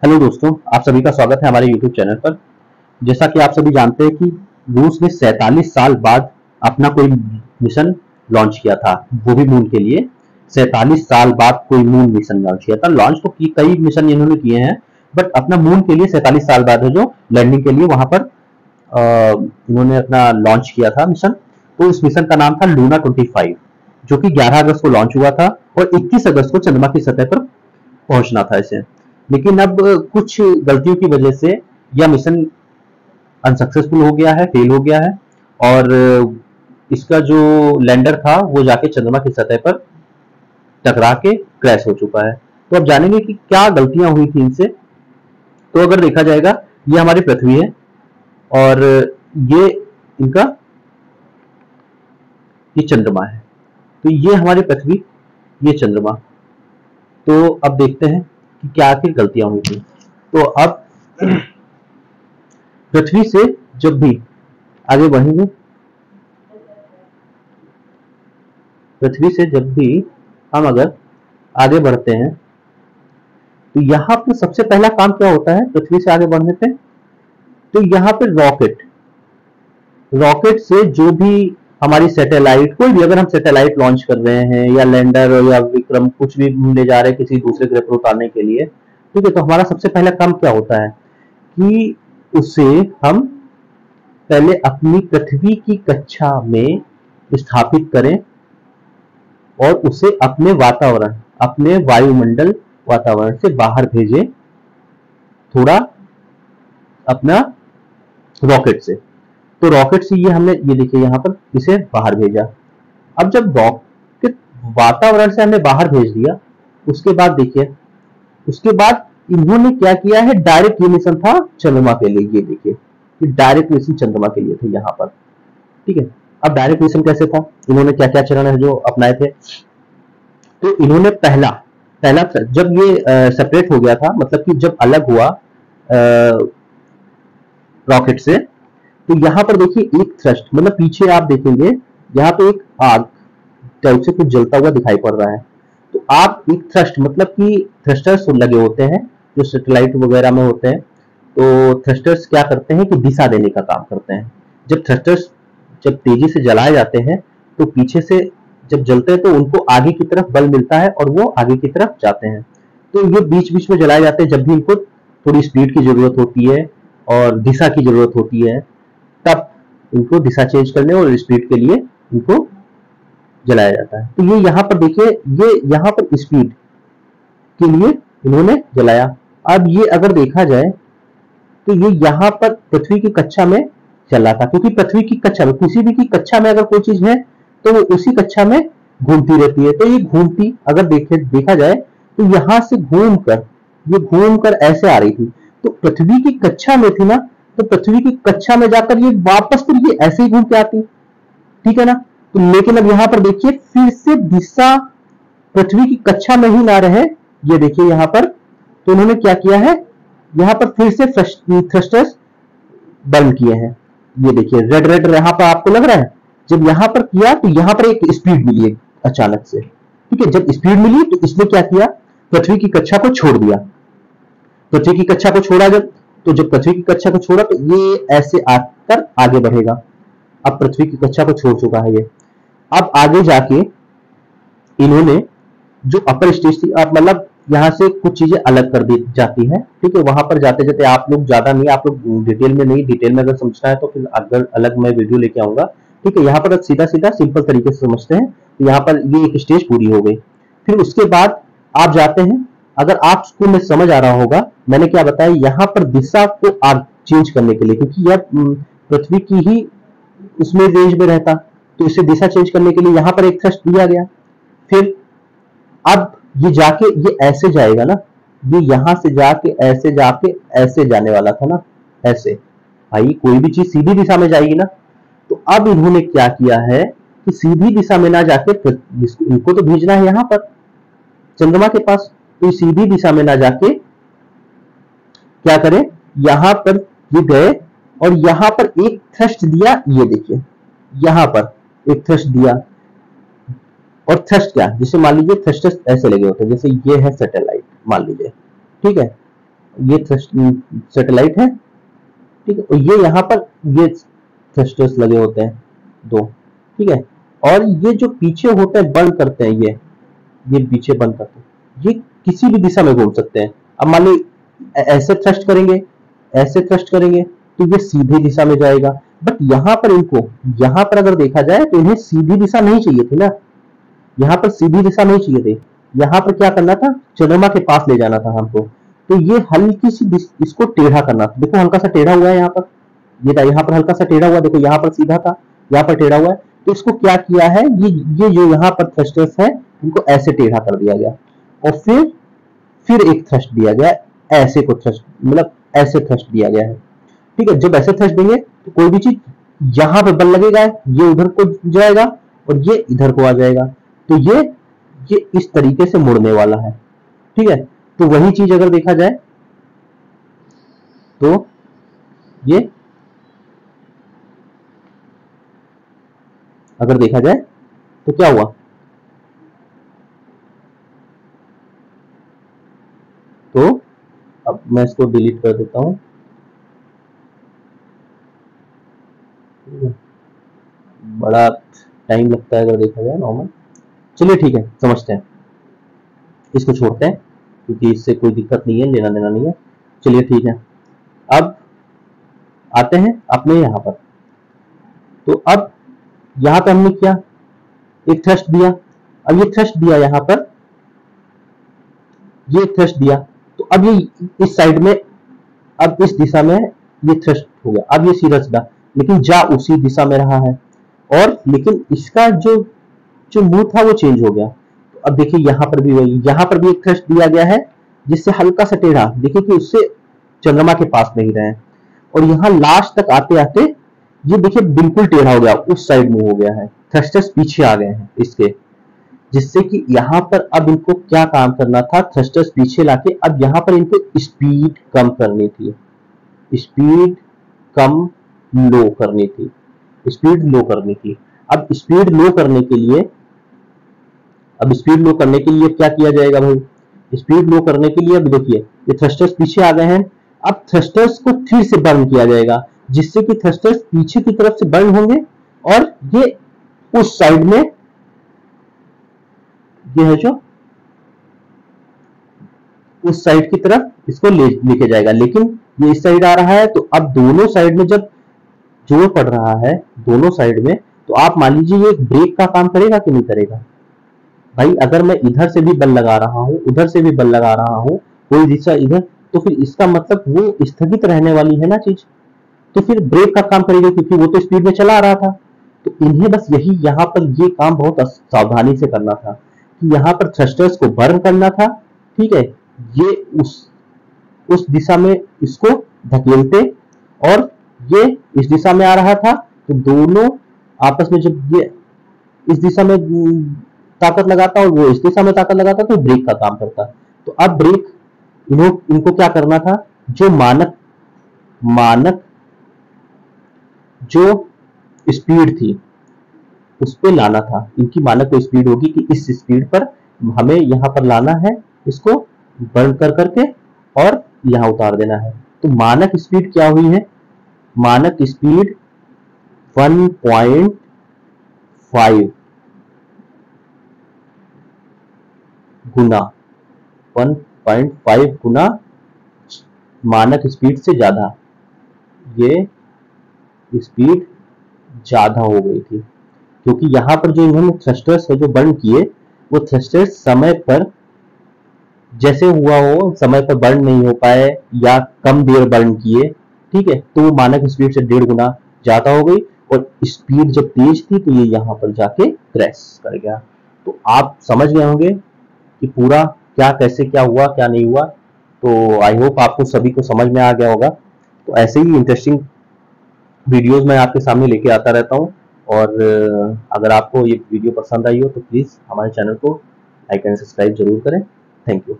Hello दोस्तों, आप सभी का स्वागत है हमारे यूट्यूब चैनल पर। जैसा कि आप सभी जानते हैं कि रूस ने 47 साल बाद अपना कोई मिशन लॉन्च किया था, वो भी मून के लिए। 47 साल बाद कोई मून मिशन लॉन्च किया था। लॉन्च तो कई मिशन इन्होंने किए हैं, बट अपना मून के लिए 47 साल बाद है जो लैंडिंग के लिए वहां पर इन्होंने अपना लॉन्च किया था मिशन। तो इस मिशन का नाम था लूना 25, जो कि 11 अगस्त को लॉन्च हुआ था और 21 अगस्त को चंद्रमा की सतह पर पहुंचना था इसे। लेकिन अब कुछ गलतियों की वजह से यह मिशन अनसक्सेसफुल हो गया है, फेल हो गया है, और इसका जो लैंडर था वो जाके चंद्रमा की सतह पर टकरा के क्रैश हो चुका है। तो अब जानेंगे कि क्या गलतियां हुई थी इनसे। तो अगर देखा जाएगा, ये हमारी पृथ्वी है और ये इनका ये चंद्रमा है। तो ये हमारी पृथ्वी, ये चंद्रमा। तो अब देखते हैं कि क्या आखिर गलतियां हुई थी। तो अब पृथ्वी से जब भी आगे बढ़ेंगे, पृथ्वी से जब भी हम अगर आगे बढ़ते हैं, तो यहाँ पे सबसे पहला काम क्या होता है पृथ्वी से आगे बढ़ने पे? तो यहाँ पे रॉकेट से जो भी हमारी सैटेलाइट, कोई भी अगर हम सैटेलाइट लॉन्च कर रहे हैं या लैंडर या विक्रम कुछ भी ले जा रहे हैं किसी दूसरे ग्रह पर उतारने के लिए, ठीक है, तो हमारा सबसे पहला काम क्या होता है कि उसे हम पहले अपनी पृथ्वी की कक्षा में स्थापित करें और उसे अपने वातावरण, अपने वायुमंडल वातावरण से बाहर भेजें, थोड़ा अपना रॉकेट से। तो रॉकेट से ये हमने, ये देखिए यहाँ पर इसे बाहर भेजा। अब जब रॉकेट वातावरण से हमने बाहर भेज दिया, उसके बाद देखिए, उसके बाद इन्होंने क्या किया है, डायरेक्ट ये मिशन था चंद्रमा के लिए। ये देखिए, ये डायरेक्ट मिशन चंद्रमा के लिए थे यहाँ पर, ठीक है। अब डायरेक्ट मिशन कैसे था, इन्होंने क्या क्या चरण है जो अपनाए थे। तो इन्होंने पहला पहला जब ये सेपरेट हो गया था, मतलब कि जब अलग हुआ रॉकेट से, तो यहाँ पर देखिए एक थ्रस्ट, मतलब पीछे आप देखेंगे यहाँ पे एक आग टाइप से कुछ जलता हुआ दिखाई पड़ रहा है। तो आप एक थ्रस्ट, मतलब कि थ्रस्टर्स लगे होते हैं जो सैटेलाइट वगैरह में होते हैं। तो थ्रस्टर्स क्या करते हैं कि दिशा देने का काम करते हैं। जब थ्रस्टर्स जब तेजी से जलाए जाते हैं, तो पीछे से जब जलते हैं तो उनको आगे की तरफ बल मिलता है और वो आगे की तरफ जाते हैं। तो ये बीच बीच में जलाए जाते हैं जब भी इनको थोड़ी स्पीड की जरूरत होती है और दिशा की जरूरत होती है, तब इनको दिशा चेंज करने और स्पीड के लिए इनको जलाया जाता है। तो ये यहाँ पर देखिए, ये यहाँ पर स्पीड के लिए इन्होंने जलाया। अब ये अगर देखा जाए तो ये यहाँ पर पृथ्वी की कक्षा में चल रहा था, क्योंकि पृथ्वी की कक्षा में, किसी भी की कक्षा में अगर कोई चीज है तो वो उसी कक्षा में घूमती रहती है। तो ये घूमती, अगर देखा जाए तो यहाँ से ये घूमकर ऐसे आ रही थी। तो पृथ्वी की कक्षा में थी ना, तो पृथ्वी की कक्षा में जाकर ये वापस फिर ये ऐसे ही घूम के आती, ठीक है ना। तो लेकिन अब यहाँ पर देखिए, फिर से दिशा पृथ्वी की कक्षा में ही ना रहे, ये देखिए यहाँ पर। तो उन्होंने क्या किया है, यहाँ पर फिर से थ्रस्टर्स बंद किए हैं। ये देखिए रेड रेड यहाँ पर आपको लग रहा है। जब यहाँ पर किया तो यहाँ पर एक स्पीड मिली अचानक से, ठीक है। जब स्पीड मिली तो इसने क्या किया, पृथ्वी की कक्षा को छोड़ दिया। पृथ्वी की कक्षा को छोड़ा जब पृथ्वी की कक्षा को छोड़ा तो ये ऐसे आकर आगे बढ़ेगा। अब पृथ्वी की कक्षा को छोड़ चुका है ये। अब आगे जाके इन्होंने जो अपर स्टेज थी, अब मतलब यहाँ से कुछ चीजें अलग कर दी जाती है, ठीक है। वहां पर जाते जाते आप लोग ज्यादा नहीं, आप लोग डिटेल में नहीं, डिटेल में अगर समझना है तो फिर अगर अलग मैं वीडियो लेके आऊंगा, ठीक है। यहाँ पर सीधा सीधा सिंपल तरीके से समझते हैं। तो यहाँ पर ये एक स्टेज पूरी हो गई। फिर उसके बाद आप जाते हैं, अगर आपको में समझ आ रहा होगा मैंने क्या बताया, यहाँ पर दिशा को आप चेंज करने के लिए, क्योंकि यह पृथ्वी की ही उसमें रेंज में रहता, तो इसे दिशा चेंज करने के लिए यहाँ पर एक थ्रस्ट दिया गया। फिर अब ये जाके ये ऐसे जाएगा ना, ये यहां से जाके ऐसे जाने वाला था ना, ऐसे। भाई कोई भी चीज सीधी दिशा में जाएगी ना। तो अब इन्होंने क्या किया है कि सीधी दिशा में ना जाके इनको तो भेजना है यहाँ पर चंद्रमा के पास, तो सीधी दिशा में ना जाके क्या करें, यहां पर ये गए और यहां पर एक थ्रस्ट दिया। ये देखिए यहां पर एक थ्रस्ट दिया, और थ्रस्ट क्या, जैसे मान लीजिए थ्रस्टर्स ऐसे लगे होते हैं, जैसे ये है सैटेलाइट मान लीजिए, ठीक है। ये सैटेलाइट है, ठीक है, और ये यहाँ पर ये थ्रस्टर्स लगे होते हैं दो, ठीक है। और ये जो पीछे होते हैं बंद करते हैं, ये पीछे बंद करते हैं, ये किसी भी दिशा में घूम सकते हैं। अब मान लो ऐसे थ्रस्ट करेंगे, ऐसे थ्रस्ट करेंगे तो ये सीधी दिशा में जाएगा, बट यहाँ पर इनको, यहाँ पर अगर देखा जाए तो इन्हें सीधी दिशा नहीं चाहिए थी ना, यहाँ पर सीधी दिशा नहीं चाहिए थी, यहाँ पर क्या करना था, चंद्रमा के पास ले जाना था हमको। तो ये हल्की सी इसको टेढ़ा करना था, देखो हल्का सा टेढ़ा हुआ है यहाँ पर, ये था यहाँ पर हल्का सा टेढ़ा हुआ, देखो यहाँ पर सीधा था, यहाँ पर टेढ़ा हुआ है। तो इसको क्या किया है, ये जो यहाँ पर थ्रस्टर्स है इनको ऐसे टेढ़ा कर दिया गया, और फिर एक थ्रस्ट दिया गया, ऐसे को थ्रस्ट, मतलब ऐसे थ्रस्ट दिया गया है, ठीक है। जब ऐसे थ्रस्ट देंगे तो कोई भी चीज यहाँ पे बल लगेगा, ये उधर को जाएगा और ये इधर को आ जाएगा, तो ये इस तरीके से मुड़ने वाला है, ठीक है। तो वही चीज अगर देखा जाए तो ये अगर देखा जाए तो क्या हुआ, तो अब मैं इसको डिलीट कर देता हूं, बड़ा टाइम लगता है अगर देखा जाए नॉर्मल। चलिए ठीक है, समझते हैं, इसको छोड़ते हैं क्योंकि इससे कोई दिक्कत नहीं है, लेना देना नहीं है। चलिए ठीक है, अब आते हैं अपने यहाँ पर। तो अब यहाँ पे हमने क्या, एक थ्रस्ट दिया, अब ये थ्रस्ट दिया यहाँ पर, ये थ्रस्ट दिया, तो अब ये इस साइड में, अब इस दिशा में ये थ्रस्ट हो गया, अब ये सीधा सीधा, लेकिन जा उसी दिशा में रहा है, और लेकिन इसका जो जो मुंह था वो चेंज हो गया। तो अब देखिए यहाँ पर भी वही, यहाँ पर भी एक थ्रस्ट दिया गया है जिससे हल्का सा टेढ़ा, देखिए कि उससे चंद्रमा के पास नहीं रहे, और यहाँ लास्ट तक आते आते ये देखिए बिल्कुल टेढ़ा हो गया, उस साइड मूव हो गया है, थ्रस्टर्स पीछे आ गए हैं इसके, जिससे कि यहाँ पर अब इनको क्या काम करना था, थ्रस्टर्स पीछे लाके अब यहाँ पर इनको स्पीड कम करनी थी, स्पीड कम लो करनी थी, स्पीड लो करनी थी। अब स्पीड लो करने के लिए, अब स्पीड लो करने के लिए क्या किया जाएगा भाई, स्पीड लो करने के लिए अब देखिए ये थ्रस्टर्स पीछे आ गए हैं, अब थ्रस्टर्स को फिर से बर्न किया जाएगा, जिससे कि थ्रस्टर्स पीछे की तरफ से बर्न होंगे, और ये उस साइड में, ये है जो उस साइड की तरफ इसको लेके जाएगा, लेकिन ये इस साइड आ रहा है, तो अब दोनों साइड में जब जोर पड़ रहा है दोनों साइड में, तो आप मान लीजिए ये ब्रेक का काम करेगा कि नहीं करेगा भाई। अगर मैं इधर से भी बल लगा रहा हूं, उधर से भी बल लगा रहा हूं, कोई दिशा इधर, तो फिर इसका मतलब वो स्थगित रहने वाली है ना चीज, तो फिर ब्रेक का काम करेगा, क्योंकि वो तो स्पीड में चला आ रहा था। तो इन्हें बस यही यहाँ पर ये काम बहुत सावधानी से करना था, कि यहाँ पर थ्रस्टर्स को बर्न करना था, ठीक है, ये उस दिशा में इसको धकेलते, और ये इस दिशा में आ रहा था, तो दोनों आपस में जब ये इस दिशा में ताकत लगाता और वो इस दिशा में ताकत लगाता, तो ब्रेक का काम करता। तो अब ब्रेक इनको क्या करना था, जो मानक मानक जो स्पीड थी उस पे लाना था, इनकी मानक को स्पीड होगी कि इस स्पीड पर हमें यहाँ पर लाना है, इसको बर्न कर करके और यहाँ उतार देना है। तो मानक स्पीड क्या हुई है, मानक स्पीड 1.5 गुना, 1.5 गुना मानक स्पीड से ज्यादा, ये स्पीड ज्यादा हो गई थी, क्योंकि यहाँ पर जो इन्होंने थ्रस्टर्स है जो बर्न किए, वो थ्रस्टर्स समय पर जैसे हुआ हो समय पर बर्न नहीं हो पाए, या कम देर बर्न किए, ठीक है, तो वो मानक स्पीड से 1.5 गुना ज्यादा हो गई, और स्पीड जब तेज थी तो ये यहाँ पर जाके क्रैश कर गया। तो आप समझ गए होंगे कि पूरा क्या कैसे क्या हुआ क्या नहीं हुआ। तो आई होप आपको सभी को समझ में आ गया होगा। तो ऐसे ही इंटरेस्टिंग वीडियोस मैं आपके सामने लेके आता रहता हूँ, और अगर आपको ये वीडियो पसंद आई हो तो प्लीज हमारे चैनल को लाइक एंड सब्सक्राइब जरूर करें। Thank you.